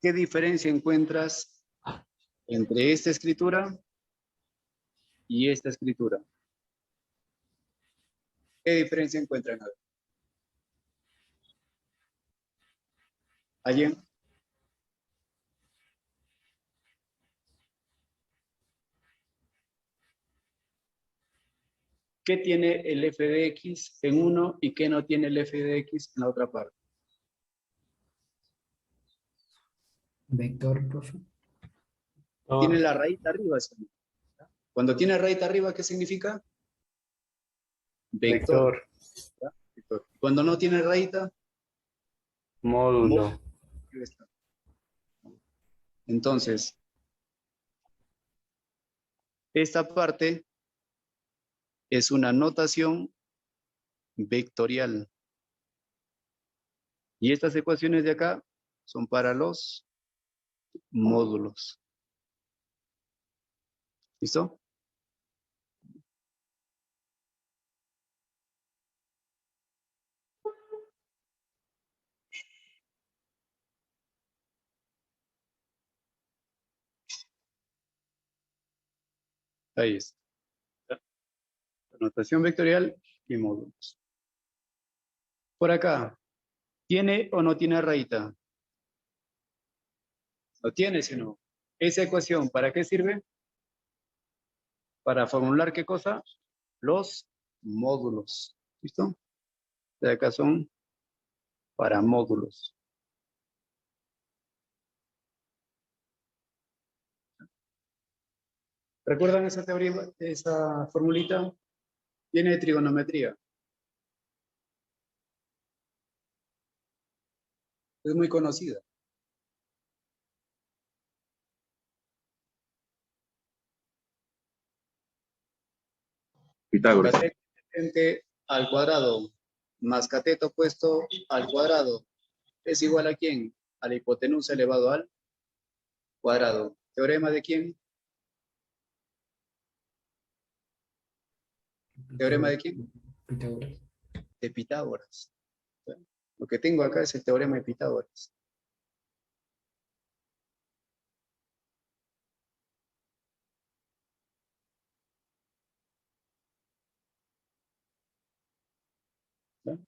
¿Qué diferencia encuentras entre esta escritura y esta escritura? ¿Qué diferencia encuentran? ¿Alguien? ¿Qué tiene el f de x en uno y qué no tiene el f de x en la otra parte? Vector, profe. Tiene la raíz arriba. Cuando tiene raíz arriba, ¿qué significa? Vector. Vector. Cuando no tiene raíz, Módulo. Entonces, esta parte es una notación vectorial. Y estas ecuaciones de acá son para los módulos. ¿Listo? Ahí está. Notación vectorial y módulos. Por acá, ¿tiene o no tiene raíz? ¿Lo tiene, si no? Esa ecuación, ¿para qué sirve? Para formular ¿qué cosa? Los módulos. ¿Listo? De acá son para módulos. ¿Recuerdan esa teoría, esa formulita? Viene de trigonometría. Es muy conocida. Pitágoras. Cateto frente al cuadrado más cateto opuesto al cuadrado es igual ¿a quién? A la hipotenusa elevado al cuadrado. ¿Teorema de quién? ¿Teorema de quién? Pitágoras. De Pitágoras. Lo que tengo acá es el teorema de Pitágoras. ¿No?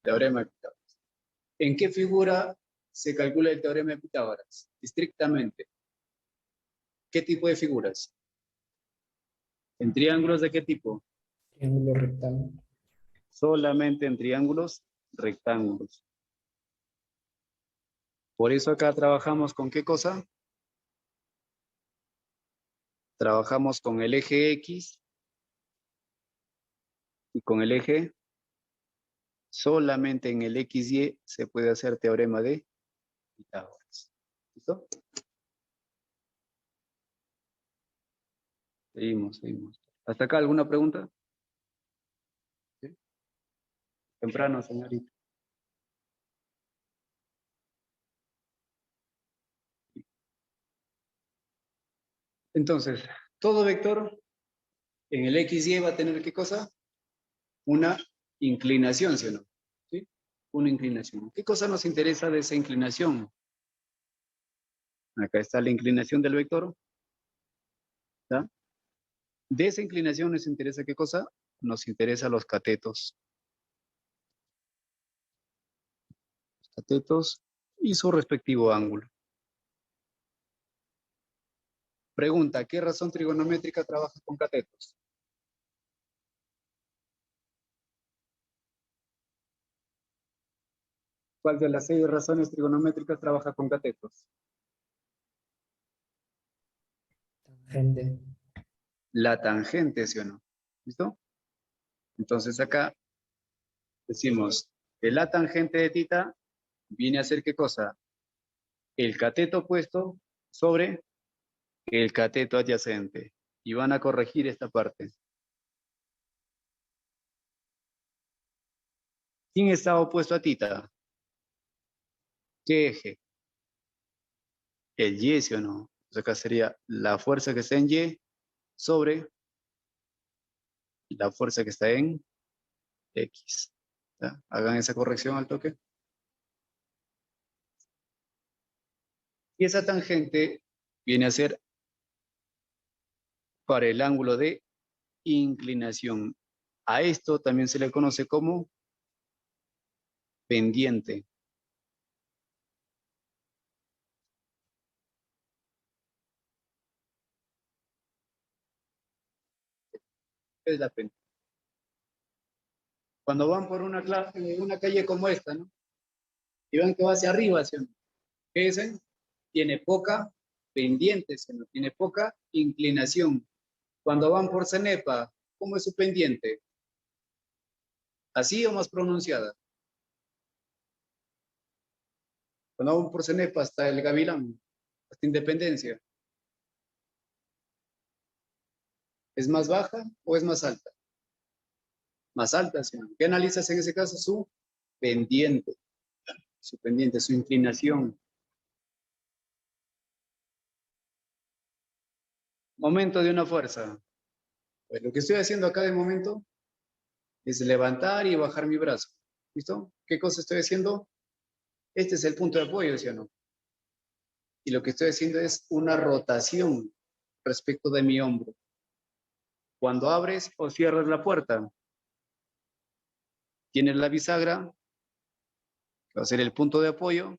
Teorema de Pitágoras. ¿En qué figura se calcula el teorema de Pitágoras? Estrictamente. ¿Qué tipo de figuras? ¿En triángulos de qué tipo? Triángulo rectángulo. Solamente en triángulos rectángulos. Por eso acá trabajamos con ¿qué cosa? Trabajamos con el eje X y con el eje. Solamente en el XY se puede hacer teorema de Pitágoras. ¿Listo? Seguimos. ¿Hasta acá alguna pregunta? ¿Sí? Temprano, señorita. Entonces, todo vector en el XY va a tener ¿qué cosa? Una inclinación, ¿sí o no? ¿Sí? Una inclinación. ¿Qué cosa nos interesa de esa inclinación? Acá está la inclinación del vector. ¿Ya? De esa inclinación nos interesa ¿qué cosa? Nos interesa los catetos. Catetos y su respectivo ángulo. Pregunta, ¿qué razón trigonométrica trabaja con catetos? ¿Cuál de las 6 razones trigonométricas trabaja con catetos? Tangente. La tangente, ¿sí o no? ¿Listo? Entonces acá decimos que la tangente de tita viene a ser ¿qué cosa? El cateto opuesto sobre el cateto adyacente. Y van a corregir esta parte. ¿Quién está opuesto a tita? ¿Qué eje? El Y, ¿sí o no? Entonces acá sería la fuerza que está en Y sobre la fuerza que está en X. ¿Ya? Hagan esa corrección al toque. Y esa tangente viene a ser para el ángulo de inclinación. A esto también se le conoce como pendiente. Es la pendiente. Cuando van por una calle como esta, ¿no? Y ven que va hacia arriba, ¿sí? ¿Qué dicen? Tiene poca pendiente, ¿sí? No tiene poca inclinación. Cuando van por Cenepa, ¿cómo es su pendiente? ¿Así o más pronunciada? Cuando van por Cenepa hasta el Gavilán, hasta Independencia, ¿es más baja o es más alta? Más alta, ¿sí? ¿Qué analizas en ese caso? Su pendiente, su inclinación. Momento de una fuerza. Pues lo que estoy haciendo acá de momento es levantar y bajar mi brazo. ¿Listo? ¿Qué cosa estoy haciendo? Este es el punto de apoyo, ¿sí o no? Y lo que estoy haciendo es una rotación respecto de mi hombro. Cuando abres o cierras la puerta, tienes la bisagra, que va a ser el punto de apoyo,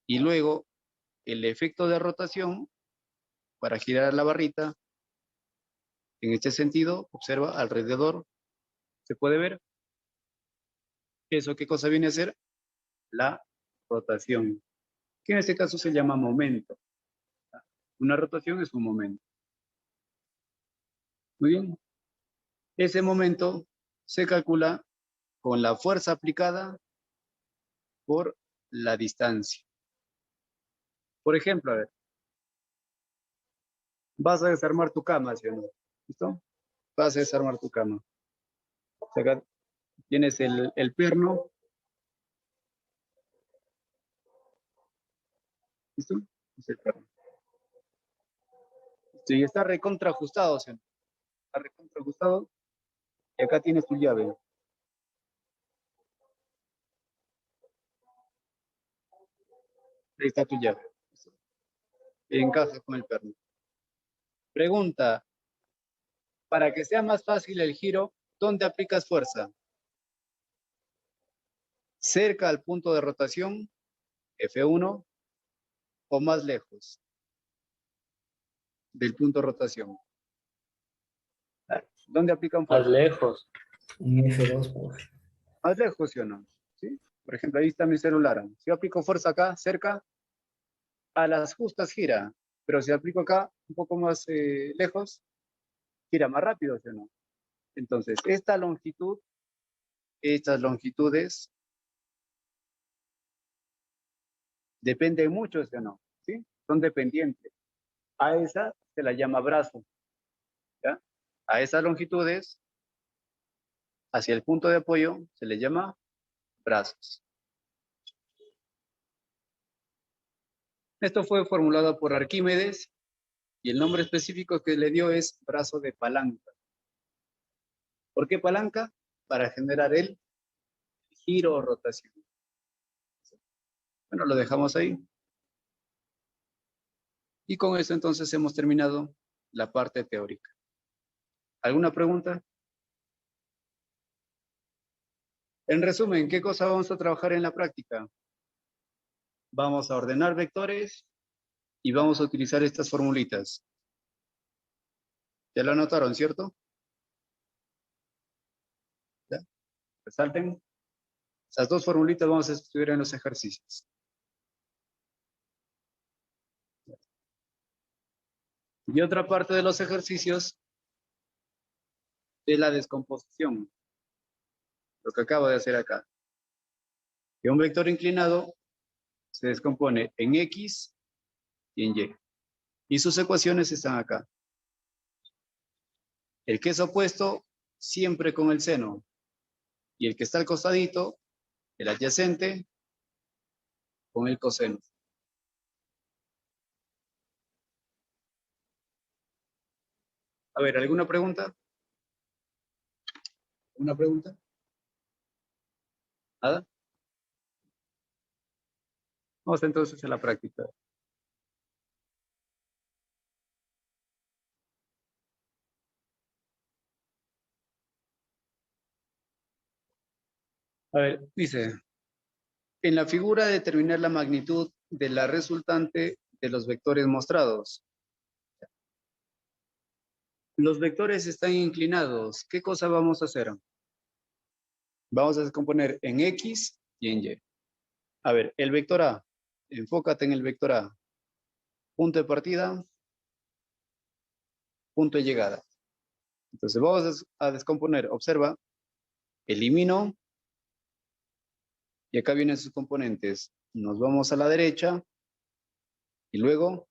y luego el efecto de rotación para girar la barrita. En este sentido, observa alrededor, se puede ver. ¿Eso qué cosa viene a ser? La rotación, que en este caso se llama momento. Una rotación es un momento. Muy bien. Ese momento se calcula con la fuerza aplicada por la distancia. Por ejemplo, a ver, vas a desarmar tu cama, ¿sí o no? ¿Listo? Vas a desarmar tu cama. O sea, acá tienes el perno. ¿Listo? Es el perno. Sí, está recontraajustado, ¿sí o no? Está recontraajustado. Y acá tienes tu llave. Ahí está tu llave. Encaja con el perno. Pregunta, para que sea más fácil el giro, ¿dónde aplicas fuerza? ¿Cerca al punto de rotación, F1, o más lejos del punto de rotación? ¿Dónde aplican Más fuerza? lejos. En F2, profe. Más lejos, ¿sí o no? ¿Sí? Por ejemplo, ahí está mi celular. Si yo aplico fuerza acá, cerca, a las justas gira. Pero si aplico acá, un poco más lejos, gira más rápido, ¿sí o no? Entonces, esta longitud, estas longitudes, dependen mucho, ¿sí o no? ¿Sí? Son dependientes. A esa se la llama brazo, ¿ya? A esas longitudes, hacia el punto de apoyo, se le llama brazos. Esto fue formulado por Arquímedes y el nombre específico que le dio es brazo de palanca. ¿Por qué palanca? Para generar el giro o rotación. Bueno, lo dejamos ahí. Y con eso entonces hemos terminado la parte teórica. ¿Alguna pregunta? En resumen, ¿qué cosa vamos a trabajar en la práctica? Vamos a ordenar vectores y vamos a utilizar estas formulitas. ¿Ya lo anotaron, cierto? ¿Ya? Resalten. Esas dos formulitas vamos a estudiar en los ejercicios. Y otra parte de los ejercicios es la descomposición. Lo que acabo de hacer acá. Que un vector inclinado se descompone en X y en Y. Y sus ecuaciones están acá. El que es opuesto, siempre con el seno. Y el que está al costadito, el adyacente, con el coseno. A ver, ¿alguna pregunta? ¿Una pregunta? ¿Nada? Vamos entonces a la práctica. A ver, dice, en la figura determinar la magnitud de la resultante de los vectores mostrados. Los vectores están inclinados. ¿Qué cosa vamos a hacer? Vamos a descomponer en X y en Y. A ver, el vector A. Enfócate en el vector A. Punto de partida, punto de llegada. Entonces vamos a descomponer. Observa, elimino y acá vienen sus componentes. Nos vamos a la derecha y luego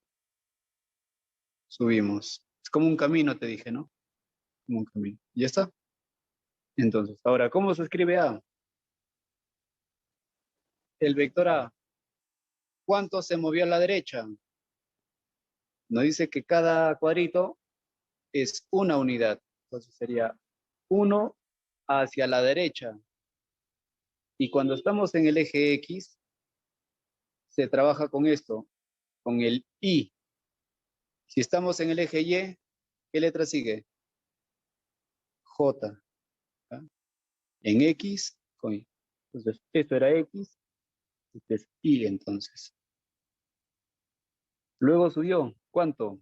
subimos. Es como un camino, te dije, ¿no? Como un camino. ¿Ya está? Entonces, ahora, ¿cómo se escribe A? El vector A. ¿Cuánto se movió a la derecha? Nos dice que cada cuadrito es una unidad. Entonces sería 1 hacia la derecha. Y cuando estamos en el eje X, se trabaja con esto, con el Y. Si estamos en el eje Y, ¿qué letra sigue? J. ¿Ah? En X, con Y. Entonces, esto era X, este es Y entonces. Luego subió, ¿cuánto?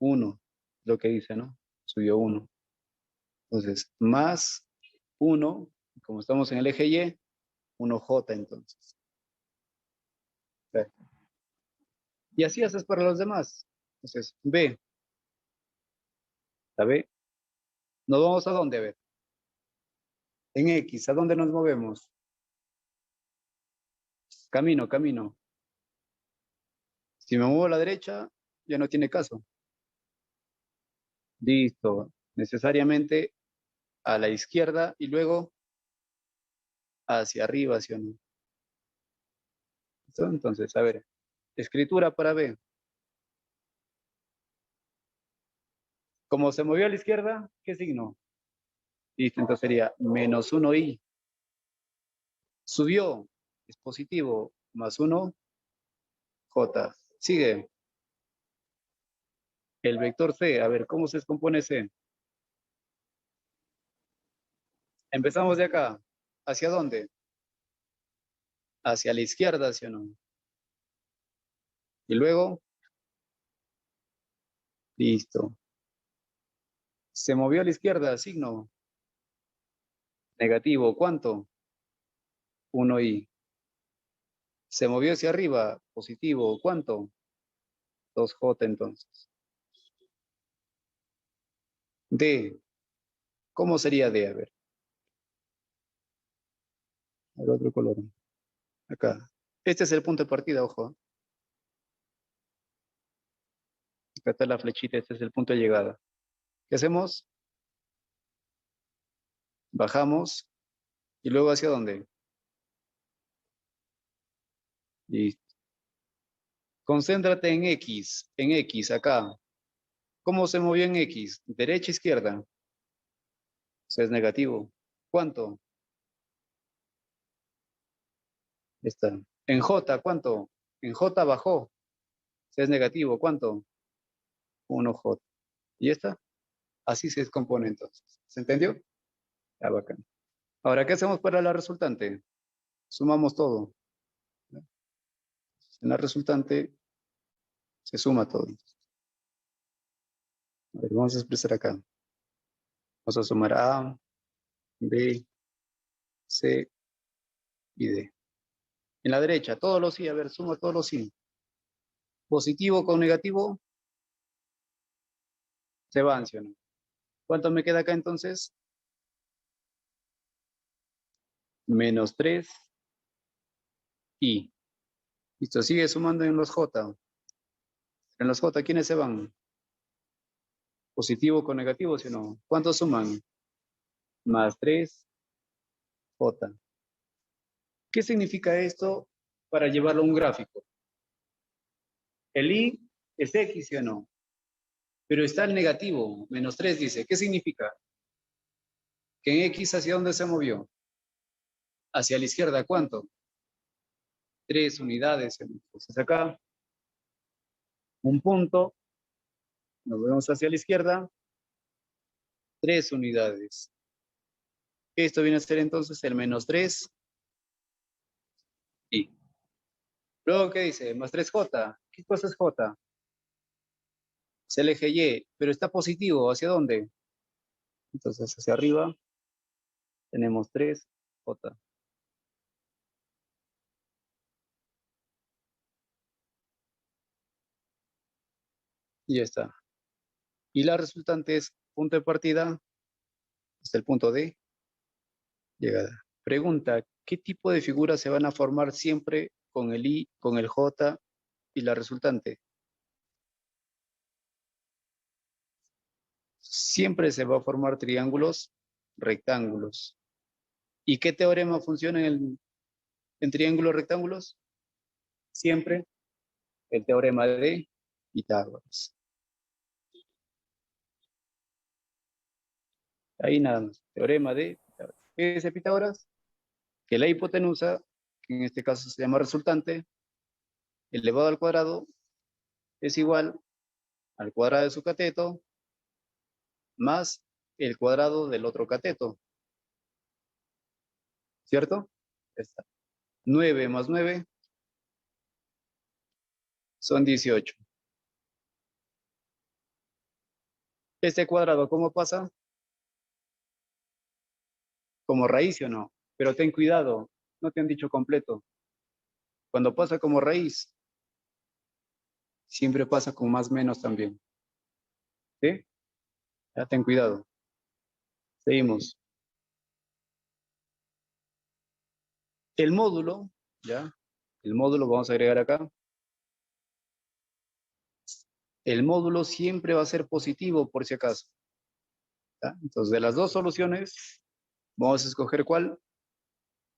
1, lo que dice, ¿no? Subió 1. Entonces, más 1, como estamos en el eje Y, 1J entonces. Y así haces para los demás. Entonces, B. La B. ¿Nos vamos a dónde? A ver. En X, ¿a dónde nos movemos? Camino, camino. Si me muevo a la derecha, ya no tiene caso. Listo. Necesariamente a la izquierda y luego hacia arriba, hacia no. ¿Listo? Entonces, a ver. Escritura para B. Como se movió a la izquierda, ¿qué signo? Listo, entonces sería menos 1i. Subió, es positivo, más 1, J. Sigue. El vector C, a ver, ¿cómo se descompone C? Empezamos de acá. ¿Hacia dónde? Hacia la izquierda, ¿sí o no? Y luego, listo. Se movió a la izquierda, signo negativo. ¿Cuánto? 1i. Se movió hacia arriba, positivo. ¿Cuánto? 2J entonces. D. ¿Cómo sería D? A ver. El otro color. Acá. Este es el punto de partida, ojo. Acá está la flechita, este es el punto de llegada. ¿Qué hacemos? Bajamos. ¿Y luego hacia dónde? Listo. Concéntrate en X, acá. ¿Cómo se movió en X? ¿Derecha, izquierda? O sea, es negativo. ¿Cuánto? Está. En J, ¿cuánto? En J bajó. O sea, es negativo. ¿Cuánto? 1J. ¿Y esta? Así se descompone entonces. ¿Se entendió? Ya, bacán. Ahora, ¿qué hacemos para la resultante? Sumamos todo. En la resultante se suma todo. A ver, vamos a expresar acá. Vamos a sumar A, B, C y D. En la derecha, todos los sí. A ver, suma todos los sí. Positivo con negativo se van, ¿sí o no? ¿Cuánto me queda acá entonces? Menos 3 y. Listo, sigue sumando en los J. En los J, ¿quiénes se van? Positivo con negativo, ¿sí o no? ¿Cuántos suman? Más 3 J. ¿Qué significa esto para llevarlo a un gráfico? El I es X, ¿sí o no? Pero está el negativo, menos 3 dice. ¿Qué significa? Que en X, ¿hacia dónde se movió? Hacia la izquierda, ¿cuánto? 3 unidades. Entonces acá, un punto, nos vemos hacia la izquierda, 3 unidades. Esto viene a ser entonces el menos 3 y luego, ¿qué dice? Más 3J. ¿Qué cosa es J? Es el eje Y, pero está positivo. ¿Hacia dónde? Entonces, hacia arriba tenemos 3J. Y ya está. Y la resultante es punto de partida hasta el punto de llegada. Pregunta, ¿qué tipo de figuras se van a formar siempre con el I, con el J y la resultante? Siempre se va a formar triángulos, rectángulos. ¿Y qué teorema funciona en triángulos rectángulos? Siempre el teorema de Pitágoras. Ahí nada más, teorema de Pitágoras. ¿Qué dice Pitágoras? Que la hipotenusa, que en este caso se llama resultante, elevado al cuadrado, es igual al cuadrado de su cateto más el cuadrado del otro cateto. ¿Cierto? Está. 9 más 9 son 18. Este cuadrado, ¿cómo pasa? Como raíz, ¿o no? Pero ten cuidado, no te han dicho completo. Cuando pasa como raíz, siempre pasa con más menos también. ¿Sí? Ya ten cuidado. Seguimos. El módulo, ¿ya? El módulo vamos a agregar acá. El módulo siempre va a ser positivo por si acaso. ¿Ya? Entonces, de las dos soluciones, vamos a escoger ¿cuál?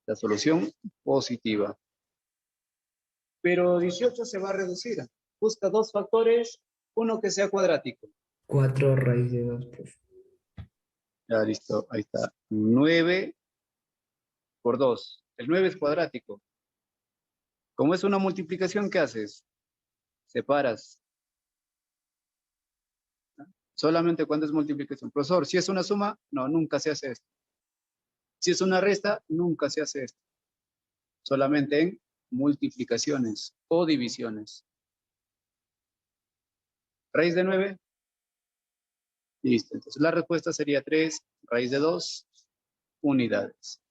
La solución positiva. Pero 18 se va a reducir. Busca dos factores, uno que sea cuadrático. 4 raíz de 2, profe. Ya, listo, ahí está. 9 por 2. El 9 es cuadrático. Como es una multiplicación, ¿qué haces? Separas. Solamente cuando es multiplicación. Profesor, si es una suma, no, nunca se hace esto. Si es una resta, nunca se hace esto. Solamente en multiplicaciones o divisiones. Raíz de 9. Listo. Entonces la respuesta sería 3 raíz de 2 unidades.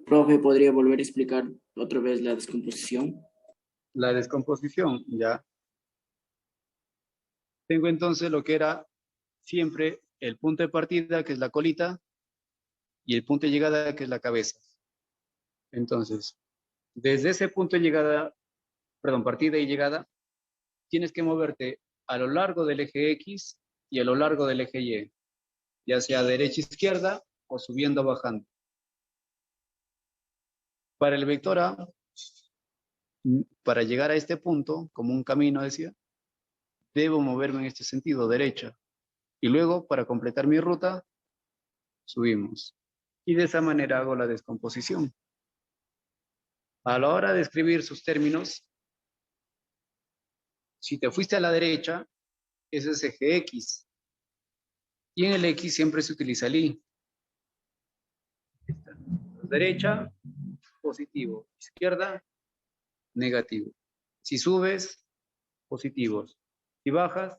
Profe, ¿podría volver a explicar otra vez la descomposición? La descomposición, ya. Tengo entonces lo que era siempre el punto de partida, que es la colita, y el punto de llegada, que es la cabeza. Entonces, desde ese punto de llegada, perdón, partida y llegada, tienes que moverte a lo largo del eje X y a lo largo del eje Y, ya sea derecha izquierda o subiendo o bajando. Para el vector A, para llegar a este punto, como un camino decía, debo moverme en este sentido, derecha. Y luego, para completar mi ruta, subimos. Y de esa manera hago la descomposición. A la hora de escribir sus términos, si te fuiste a la derecha, ese es eje X. Y en el X siempre se utiliza el Y. Derecha, positivo. Izquierda, negativo. Si subes, positivos. Si bajas,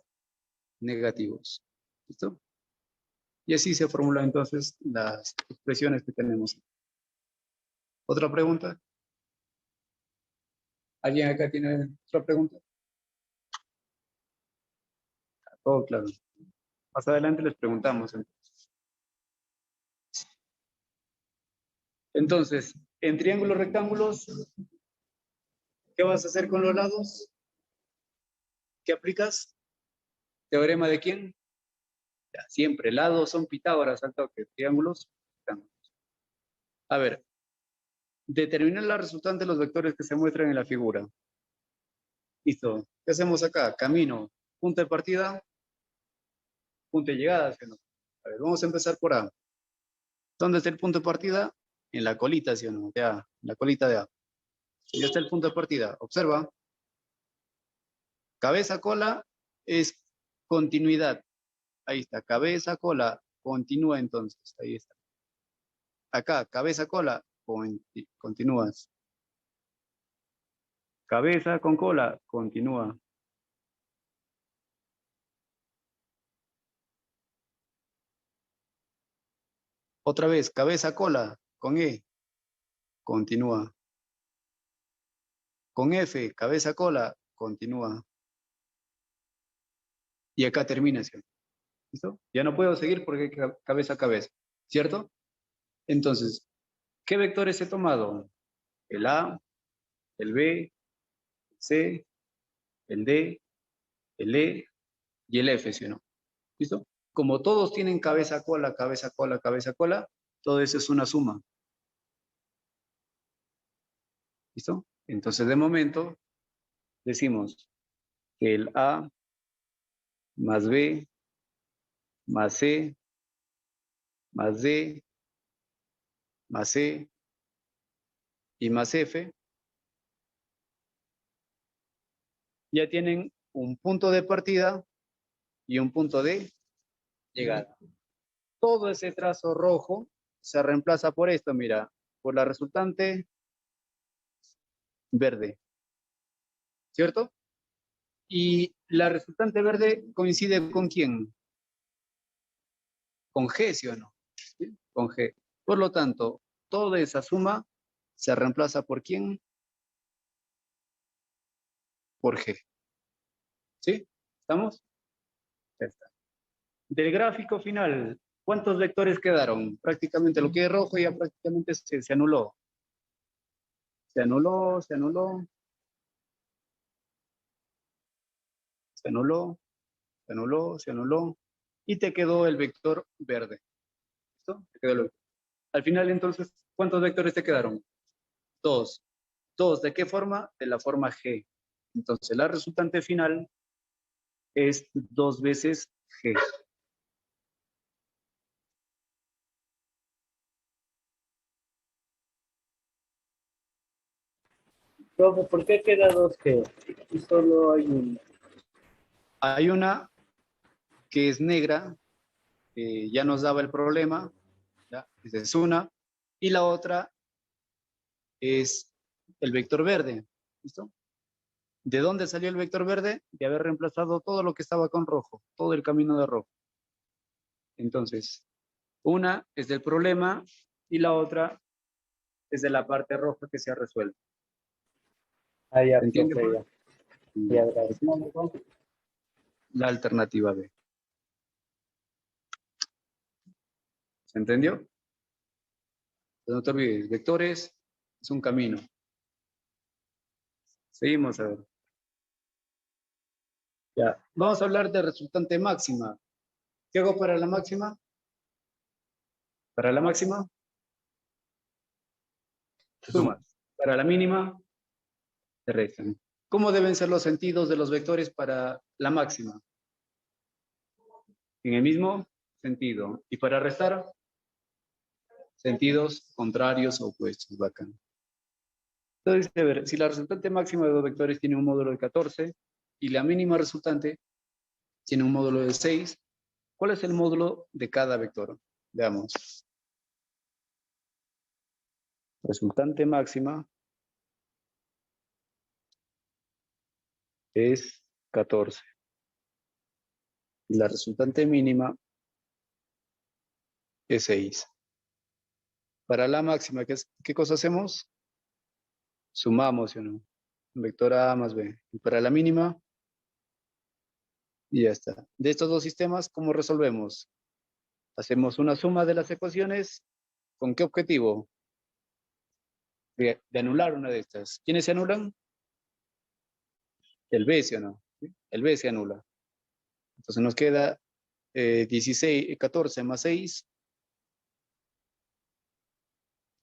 negativos. ¿Listo? Y así se formulan entonces las expresiones que tenemos. ¿Otra pregunta? ¿Alguien acá tiene otra pregunta? Todo claro. Más adelante les preguntamos. Entonces, en triángulos rectángulos, ¿qué vas a hacer con los lados? ¿Qué aplicas? ¿Teorema de quién? Ya, siempre, lados son Pitágoras al toque, triángulos, rectángulos. A ver, determinar la resultante de los vectores que se muestran en la figura. Listo. ¿Qué hacemos acá? Camino, punto de partida, punto de llegada. ¿Sí o no? A ver, vamos a empezar por A. ¿Dónde está el punto de partida? En la colita, ¿sí o no? De A, en la colita de A. Ya está el punto de partida. Observa. Cabeza, cola es continuidad. Ahí está. Cabeza, cola, continúa entonces. Ahí está. Acá, cabeza, cola, continúas. Cabeza con cola, continúa. Otra vez, cabeza, cola, con E, continúa. Con F, cabeza, cola, continúa. Y acá termina, ¿sí? ¿Listo? Ya no puedo seguir porque cabeza a cabeza, ¿cierto? Entonces, ¿qué vectores he tomado? El A, el B, el C, el D, el E y el F, ¿sí o no? ¿Listo? Como todos tienen cabeza, cola, cabeza, cola, cabeza, cola, todo eso es una suma. ¿Listo? Entonces, de momento, decimos que el A más B más C más D más E y más F ya tienen un punto de partida y un punto de llegada. Todo ese trazo rojo se reemplaza por esto, mira, por la resultante verde, ¿cierto? Y la resultante verde coincide con quién? Con G, ¿sí o no? ¿Sí? Con G. Por lo tanto, toda esa suma se reemplaza por quién? Por G. ¿Sí? ¿Estamos? Ya está. Del gráfico final, ¿cuántos vectores quedaron? Prácticamente lo que es rojo ya prácticamente se anuló. Se anuló, se anuló, se anuló, se anuló, se anuló. Y te quedó el vector verde. ¿Listo? Te quedó el vector. Al final, entonces, ¿cuántos vectores te quedaron? Dos. Dos, ¿de qué forma? De la forma G. Entonces, la resultante final es 2 veces G. Profe, ¿por qué queda 2G? Y solo hay uno. Hay una que es negra, que ya nos daba el problema, ¿ya? Esa es una. Y la otra es el vector verde. ¿Listo? ¿De dónde salió el vector verde? De haber reemplazado todo lo que estaba con rojo, todo el camino de rojo. Entonces, una es del problema y la otra es de la parte roja que se ha resuelto. Ah, ya, ¿Se entiende? profe, ya. Ya, gracias. La alternativa B. ¿Se entendió? No te olvides, vectores es un camino. Seguimos a ver. Ya, vamos a hablar de resultante máxima. ¿Qué hago para la máxima? Para la máxima, sumas. Para la mínima, te restan. ¿Cómo deben ser los sentidos de los vectores para la máxima? En el mismo sentido. Y para restar, sentidos contrarios o opuestos. Bacán. Entonces, a ver, si la resultante máxima de dos vectores tiene un módulo de 14 y la mínima resultante tiene un módulo de 6, ¿cuál es el módulo de cada vector? Veamos. Resultante máxima es 14. Y la resultante mínima es 6. Para la máxima, ¿qué cosa hacemos? Sumamos, ¿sí o no? Vector A más B. Y para la mínima, y ya está. De estos dos sistemas, ¿cómo resolvemos? Hacemos una suma de las ecuaciones. ¿Con qué objetivo? De anular una de estas. ¿Quiénes se anulan? El B, ¿sí o no? ¿Sí? El B se anula. Entonces nos queda 14 más 6.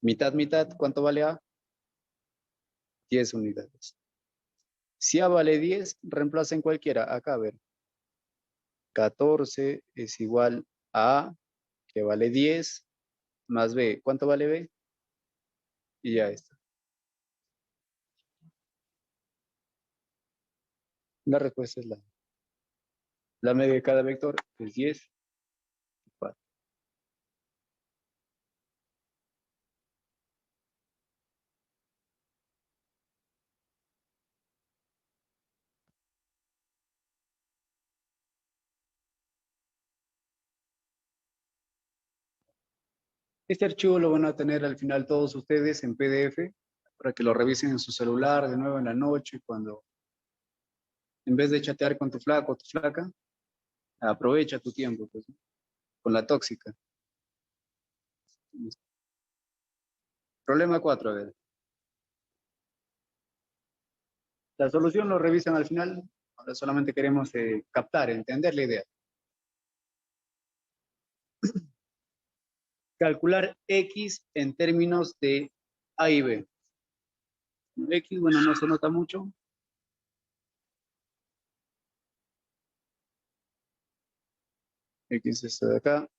Mitad, mitad. ¿Cuánto vale A? 10 unidades. Si A vale 10, reemplaza en cualquiera. Acá, a ver. 14 es igual a que vale 10 más B. ¿Cuánto vale B? Y ya está. La respuesta es la media de cada vector es 10. 4. Este archivo lo van a tener al final todos ustedes en PDF para que lo revisen en su celular de nuevo en la noche cuando en vez de chatear con tu flaco o tu flaca, aprovecha tu tiempo pues, con la tóxica. Problema 4, a ver. La solución lo revisan al final. Ahora solamente queremos captar, entender la idea. Calcular X en términos de A y B. X, bueno, no se nota mucho. X es esto de acá.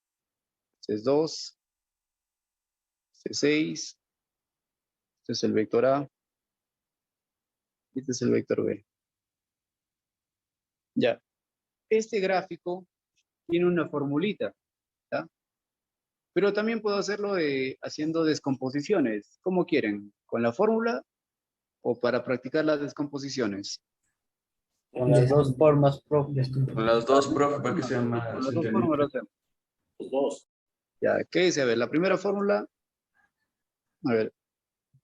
Este es 2. Este es 6. Este es el vector A. Este es el vector B. Ya. Este gráfico tiene una formulita. ¿Ya? Pero también puedo hacerlo haciendo descomposiciones. ¿Cómo quieren? ¿Con la fórmula o para practicar las descomposiciones? Con las dos formas propias. Con las dos, profe, para que sea Con más las dos entendible. fórmulas lo hacemos. Los dos. Ya, ¿qué dice? A ver, la primera fórmula, a ver,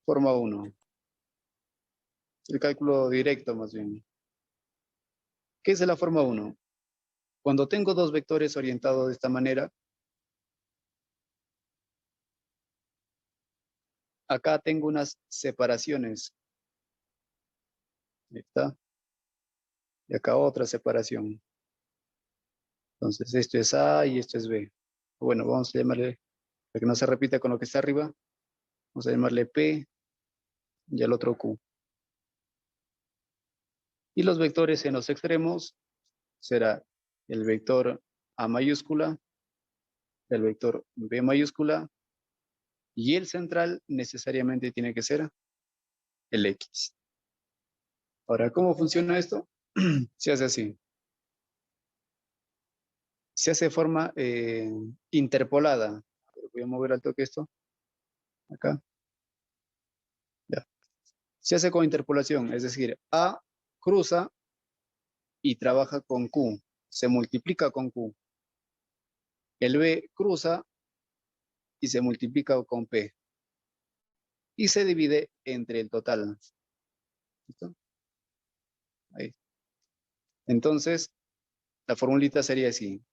forma 1. El cálculo directo más bien. ¿Qué es la forma 1? Cuando tengo dos vectores orientados de esta manera, acá tengo unas separaciones. Ahí está. Y acá otra separación. Entonces, esto es A y esto es B. Bueno, vamos a llamarle, para que no se repita con lo que está arriba, vamos a llamarle P y al otro Q. Y los vectores en los extremos será el vector A mayúscula, el vector B mayúscula, y el central necesariamente tiene que ser el X. Ahora, ¿cómo funciona esto? Se hace así. Se hace de forma interpolada. Voy a mover al toque esto. Acá. Ya. Se hace con interpolación, es decir, A cruza y trabaja con Q. Se multiplica con Q. El B cruza y se multiplica con P. Y se divide entre el total. ¿Listo? Ahí. Entonces, la formulita sería así.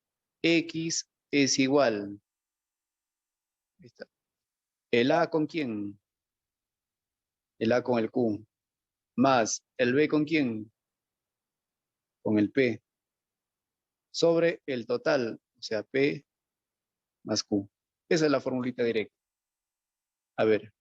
X es igual. Ahí está. ¿El A con quién? El A con el Q. Más el B con quién? Con el P. Sobre el total, o sea, P más Q. Esa es la formulita directa. A ver,